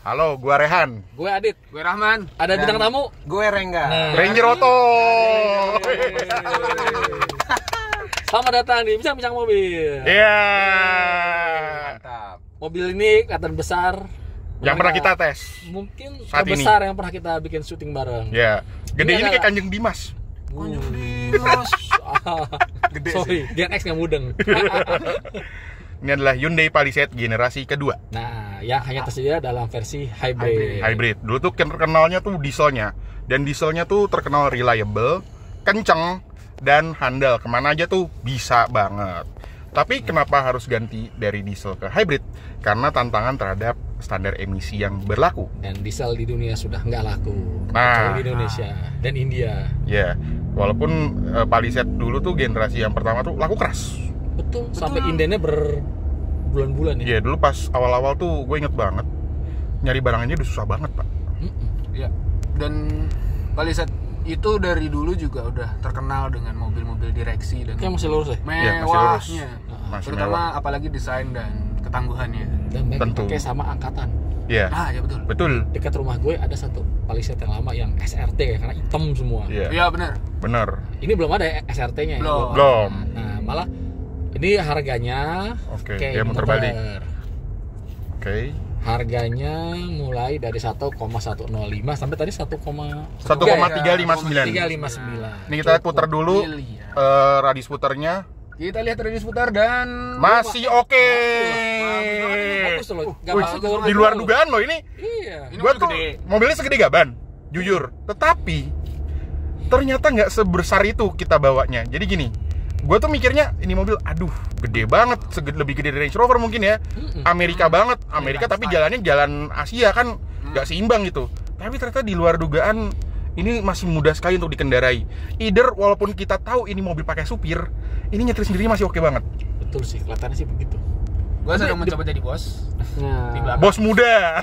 Halo, gua Rehan. Gue Adit. Gue Rahman. Ada bintang tamu. Gue Rengga. Ranger Auto. Selamat datang di Bincang-Bincang Mobil. Iya. Mantap. Mobil ini kelihatan besar. Yang pernah kita tes. Mungkin Saat terbesar yang pernah kita bikin syuting bareng. Ya. Gede ini Ini kayak Kanjeng Dimas. Kunjung Dimas. Gede Sorry, Gen X nggak mudeng. Ini adalah Hyundai Palisade generasi kedua. Nah, yang hanya tersedia dalam versi hybrid. Hybrid. Dulu tuh terkenalnya tuh dieselnya. Dan dieselnya tuh terkenal reliable, kenceng, dan handal. Kemana aja tuh bisa banget. Tapi kenapa harus ganti dari diesel ke hybrid? Karena tantangan terhadap standar emisi yang berlaku. Dan diesel di dunia sudah nggak laku. Nah. Kecuali di Indonesia dan India. Ya, walaupun Palisade dulu tuh generasi yang pertama tuh laku keras. Betul. Sampai indennya berbulan-bulan ya. Iya, dulu pas awal-awal tuh gue inget banget nyari barangnya udah susah banget, Pak. Ya. Dan Palisade itu dari dulu juga udah terkenal dengan mobil-mobil direksi dan Kayak masih lurus ya. Iya, masih lurus. mewahnya. Masih Terutama mewah. apalagi desain dan ketangguhannya. Dan mereka Tentu. pakai sama angkatan. Iya. Ah, ya betul. Betul. Dekat rumah gue ada satu Palisade yang lama yang SRT ya, karena hitam semua. Iya. Iya, benar. Bener. Ini belum ada SRT-nya ya. Belum. Belum. Nah, malah ini harganya Oke, kayak dia muter balik. motor. Oke. Harganya mulai dari 1,105 sampai tadi 1,359. 359. Ini kita putar dulu Miliar. radius puternya Kita lihat radius putar dan masih oke. Bagus loh. Gak Wih, masuk ke di luar dugaan loh ini. Iya. Ini Gua mobil tuh gede. mobilnya segede gaban, jujur. Tetapi ternyata nggak sebesar itu kita bawanya. Jadi gini, gue tuh mikirnya ini mobil, aduh, gede banget, lebih gede dari Range Rover mungkin ya. Amerika banget, Amerika tapi jalannya jalan Asia kan nggak seimbang gitu. Tapi ternyata di luar dugaan ini masih mudah sekali untuk dikendarai. Either walaupun kita tahu ini mobil pakai supir, ini nyetir sendiri masih oke banget. Betul sih, kelihatannya sih begitu. gue sedang mencoba jadi bos. Nah, Di belakang. Bos muda.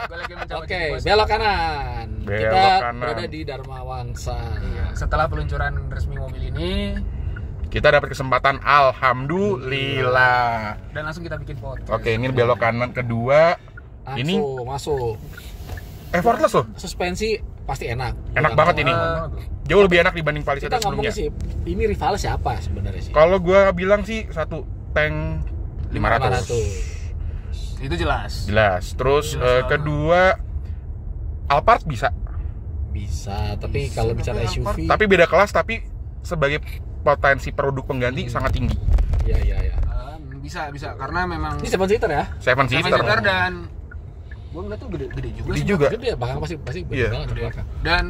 Gue lagi mencoba Oke, jadi bos. belok kanan. Belok Kita kanan. berada di Dharma Wangsa. Iya, setelah peluncuran resmi mobil ini Kita dapat kesempatan, alhamdulillah. dan langsung kita bikin podcast. Oke, ini belok kanan kedua. Ini Masuk. effortless loh. Suspensi pasti enak. Enak Bukan banget mau- ini. Jauh lebih enak dibanding Palisade Kita ngomong sebelumnya. sih, ini rivalnya siapa sebenarnya sih? Kalau gua bilang sih satu tank 500. Itu jelas. Jelas. Terus Jelas banget. kedua Alphard bisa. Bisa, tapi Bisa, kalau bicara tapi SUV, Tapi beda kelas, tapi sebagai potensi produk pengganti sangat tinggi. ya. Bisa karena memang Ini 7 seater ya? Seven seater. seater dan gue ngeliat tuh gede juga Gede sih. juga. Gede ya, bahkan pasti gede Iya. banget di belakang. Dan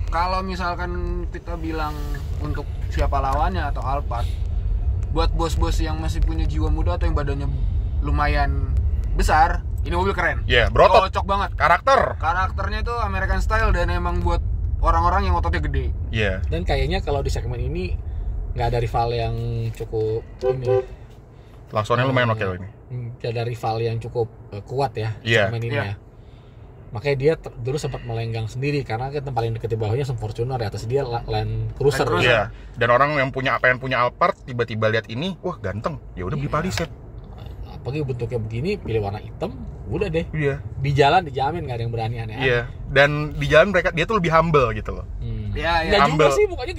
kalau misalkan kita bilang untuk siapa lawannya atau Alphard, buat bos-bos yang masih punya jiwa muda atau yang badannya lumayan besar, ini mobil keren. Iya, berotot. Cocok banget. Karakternya Itu American style dan emang buat orang-orang yang ototnya gede. Iya. Dan kayaknya kalau di segmen ini nggak ada rival yang cukup ini. Langsungnya lumayan oke loh ini. Nggak ada rival yang cukup kuat ya di Iya. segmen ini Iya. ya. Makanya dia dulu sempat melenggang sendiri karena kan paling deket di bawahnya Fortuner, di atas dia Land Cruiser. Land Cruiser. Iya. Dan orang yang punya Alphard tiba-tiba lihat ini, wah ganteng. Ya udah beli Palisade. Apalagi bentuknya begini, pilih warna hitam, udah deh. Iya. Di jalan dijamin nggak ada yang berani aneh-aneh. Iya. Dan di jalan dia tuh lebih humble gitu loh. Iya, Nggak juga Humble. sih, mukanya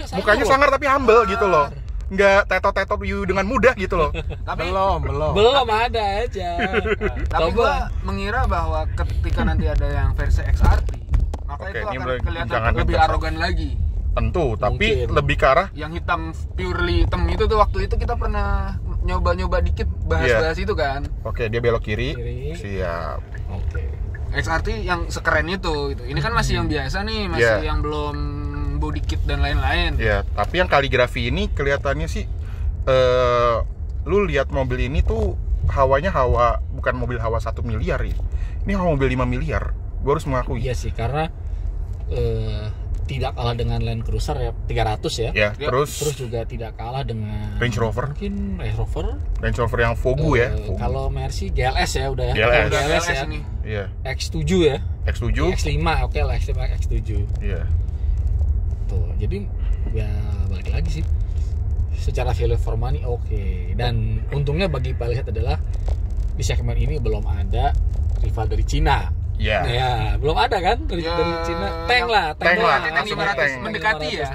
sangar Mukanya loh. sangar tapi humble gitu loh. Nggak tetot-tetot you dengan mudah gitu loh. Tapi Belum ada aja. Tapi Coba. gua mengira bahwa ketika nanti ada yang versi XRT, maka Oke, itu ini akan jangan kelihatan lebih ngegas. arogan lagi. Tentu, tapi Mungkin. lebih ke arah Yang hitam, purely hitam itu tuh waktu itu kita pernah nyoba-nyoba dikit bahas-bahas itu kan. oke, dia belok kiri. Kiri. Siap. Oke. XRT yang sekeren itu gitu. Ini kan masih yang biasa nih, masih Iya. yang belum body kit dan lain-lain. Ya, tapi yang kaligrafi ini kelihatannya sih lu lihat mobil ini tuh hawanya bukan mobil hawa 1 miliar ya. Ini hawa mobil 5 miliar. Gua harus mengakui. Iya sih, karena tidak kalah dengan Land Cruiser ya, 300 ya. Ya, Ya, terus Terus juga tidak kalah dengan Range Rover. Mungkin Range Rover. Range Rover yang Vogue ya. Vogue. Kalau Mercy GLS ya udah ya. GLS. Udah GLS ya. ini. Iya, X7 ya. X7. X5 oke lah, X5 X7. Iya. Tuh, jadi ya balik lagi sih. Secara value for money oke. Dan untungnya bagi Palisade adalah di segmen ini belum ada rival dari Cina. Iya. Ya, belum ada kan dari Cina. Tank lah. Tank lah, Tank 500 mendekati ya.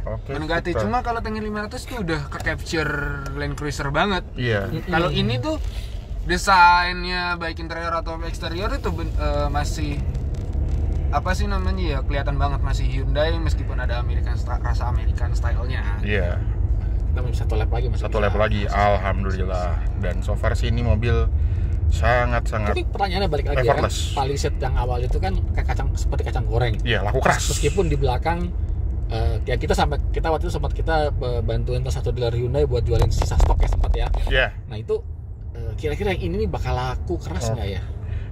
Oke, Mendekati. kita- Cuma kalau Tank 500 tuh udah ke capture Land Cruiser banget. Iya. Kalau ini tuh desainnya baik interior atau eksterior itu masih apa sih namanya ya, kelihatan banget masih Hyundai meskipun ada rasa American style-nya. Iya. Kita masih satu lap lagi, masih Satu bisa. lap lagi, alhamdulillah. Dan so far sih ini mobil sangat-sangat Tapi pertanyaannya balik lagi kan, effortless. Palisade yang awal itu kan kayak seperti kacang goreng. Iya, laku keras. Meskipun di belakang ya kita waktu itu sempat kita bantuin salah satu dealer Hyundai buat jualin sisa stok ya sempat ya. Iya. Nah itu kira-kira yang ini nih bakal laku keras nggak ya?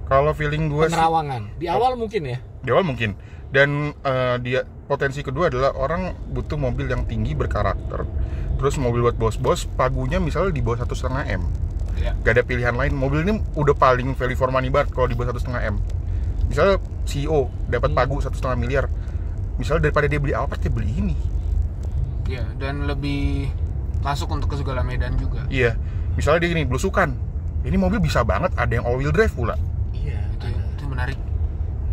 Kalau feeling gue sih Penerawangan di awal mungkin ya. di awal mungkin. Dan dia potensi kedua adalah orang butuh mobil yang tinggi berkarakter. Terus mobil buat bos-bos, pagunya misalnya di bawah 1,5 M. Iya. Gak ada pilihan lain. Mobil ini udah paling value for money banget kalau di bawah 1,5 M. Misalnya CEO dapat pagu 1,5 miliar. Misalnya daripada dia beli Alphard, dia beli ini. Iya, dan lebih masuk untuk ke segala medan juga. Iya. Misalnya dia gini, belusukan. Ini mobil bisa banget ada yang all wheel drive pula. Iya. Itu menarik.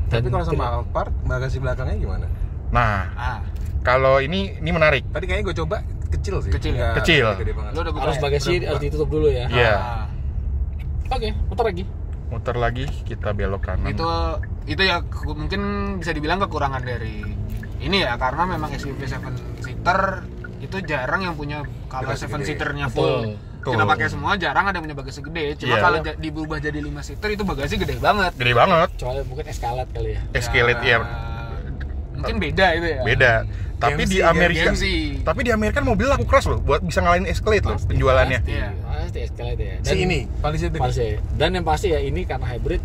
Tapi kalau sama Alphard, bagasi belakangnya gimana? Nah, Ah, kalau ini menarik. Tadi kayaknya gue coba kecil sih. Kecil ya? Nggak Kecil. gede banget. lu udah buka harus ya? bagasi harus ditutup dulu ya. Iya. Ah, Oke, putar lagi. Muter lagi, kita belok kanan. itu ya mungkin bisa dibilang kekurangan dari ini ya, karena memang SUV 7 seater itu jarang yang punya kalau Bagasi 7 gede. seaternya full. Betul. Kita pakai semua, jarang ada yang punya bagasi gede. Cuma Iya. kalau diubah jadi 5 seater itu bagasi gede banget. Gede banget. Kecuali mungkin Escalade kali ya. Escalade ya. Mungkin beda itu ya. Beda. Tapi GMC, di Amerika, GMC. tapi di Amerika mobil laku keras loh, buat bisa ngalahin Escalade loh penjualannya. Pasti, Iya. pasti Escalade ya. Si ini, Palisade ini. Pasti. Dan yang pasti ya ini karena hybrid,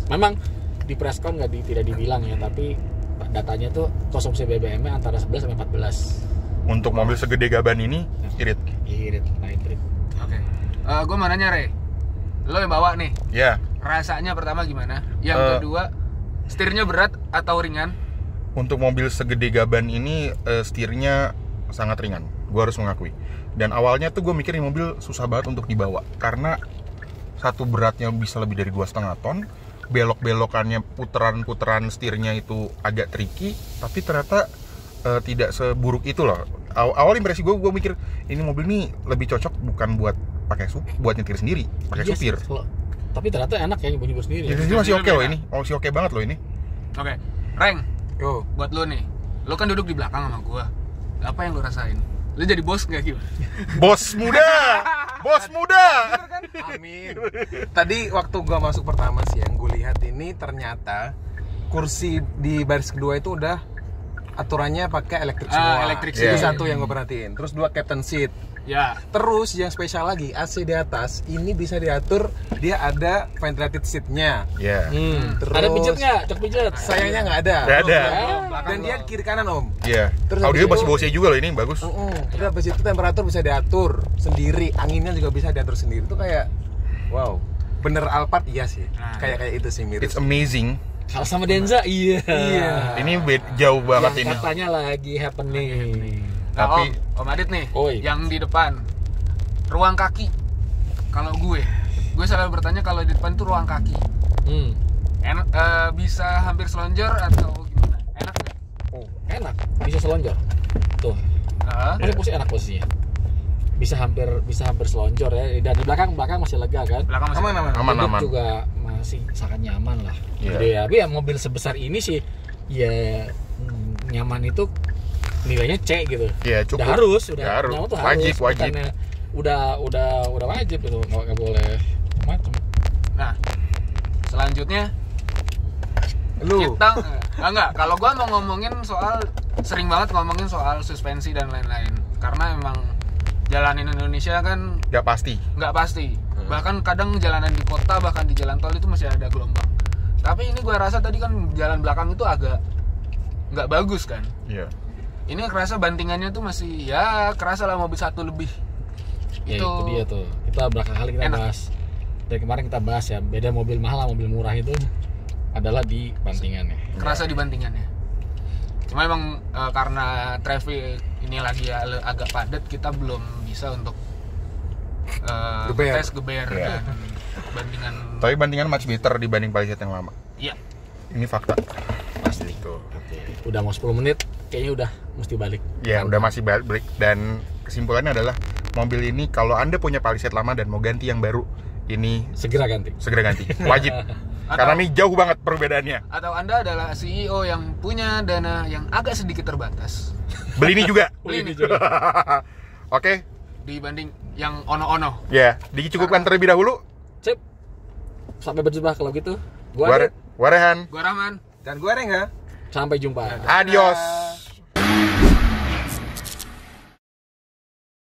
memang di presscon tidak dibilang ya, tapi datanya tuh konsumsi BBM-nya antara 11 sampai 14. Untuk mobil segede gaban ini, irit. Irit, hybrid. Oke. Gue mau nanya, Re. Lo yang bawa nih. Ya, Rasanya pertama gimana? Yang Eh. kedua, setirnya berat atau ringan? untuk mobil segede gaban ini setirnya sangat ringan. Gue harus mengakui. Dan awalnya tuh gue mikir ini mobil susah banget untuk dibawa karena satu beratnya bisa lebih dari 2,5 ton, belok-belokannya, putaran-putaran setirnya itu agak tricky, tapi ternyata tidak seburuk itu loh. Awal impresi gue mikir ini mobil ini lebih cocok bukan buat pakai buat nyetir sendiri, pakai Iya supir. sih, tapi ternyata enak ya nyebur sendiri. Jadi masih oke loh ini, masih oke banget loh ini. Oke. Reng, Yo, buat lo nih. Lo kan duduk di belakang sama gua. Apa yang lo rasain? Lo jadi bos nggak gimana? Bos muda, bos muda. amin. Tadi waktu gua masuk pertama sih yang gue lihat ini ternyata kursi di baris kedua itu udah aturannya pakai elektrik semua. elektrik Itu seat. satu yang gue perhatiin. Terus 2 captain seat. Ya. Terus yang spesial lagi AC di atas ini bisa diatur, dia ada ventilated seatnya. Ya, Terus Ada pijet nggak? Cok pijet. sayangnya nggak ada. nggak ada. Dan dia kiri kanan om. Iya. Terus Audio habis masih itu- bosnya juga loh ini, bagus. Terus habis itu temperatur bisa diatur sendiri, anginnya juga bisa diatur sendiri. Itu kayak wow, bener Alphard iya sih. Nah. Kayak itu sih mirip. It's amazing. Kalau sama Denza iya. Ini jauh banget Yang ini. katanya lagi happening. Nah, Tapi- Om Adit nih, Oi. yang di depan ruang kaki. Kalau gue selalu bertanya kalau di depan itu ruang kaki. Bisa hampir selonjor atau gimana? Enak nggak? Enak, bisa selonjor. Tuh, Heeh. posisi enak posisinya. Bisa hampir selonjor ya. Dan di belakang masih lega kan. Belakang masih Aman, aman. Aman, Duduk aman. juga masih sangat nyaman lah. Iya. Gede ya. Tapi ya mobil sebesar ini sih ya nyaman itu nilainya C gitu. Iya, cukup. Udah harus, Udah harus. nyaman tuh Wajib, harus. wajib. Bukannya udah wajib gitu, nggak boleh macam. Nah, selanjutnya Lu kita enggak, kalau gua mau ngomongin soal sering banget ngomongin soal suspensi dan lain-lain. Karena emang jalanin Indonesia kan Gak pasti. nggak pasti. Bahkan kadang jalanan di kota, bahkan di jalan tol itu masih ada gelombang. Tapi ini gua rasa tadi kan jalan belakang itu agak nggak bagus kan. Iya. Ini kerasa bantingannya tuh masih ya kerasa lah mobil satu lebih. Ya itu dia tuh. Kita belakang kali kita Enak. bahas. Dari kemarin kita bahas ya, beda mobil mahal sama mobil murah itu adalah di bantingannya. Kerasa di bantingannya. Cuma emang karena traffic ini lagi agak padat, kita belum bisa untuk Geber. tes geber Iya. dan Tapi bandingan much better dibanding Palisade yang lama. Iya, Ini fakta. pasti. Udah mau 10 menit, kayaknya udah mesti balik. Ya, udah masih balik. Dan kesimpulannya adalah mobil ini kalau Anda punya Palisade lama dan mau ganti yang baru, ini Segera ganti. segera ganti. Wajib. Karena ini jauh banget perbedaannya. Atau Anda adalah CEO yang punya dana yang agak sedikit terbatas Beli ini juga. Beli ini juga. Oke. dibanding yang ono-ono. Ya, dicukupkan terlebih dahulu. Sip. Sampai berjumpa kalau gitu. Gua Adit. Warehan. Gua Rahman. Dan gue Rengga. Sampai jumpa. Adios.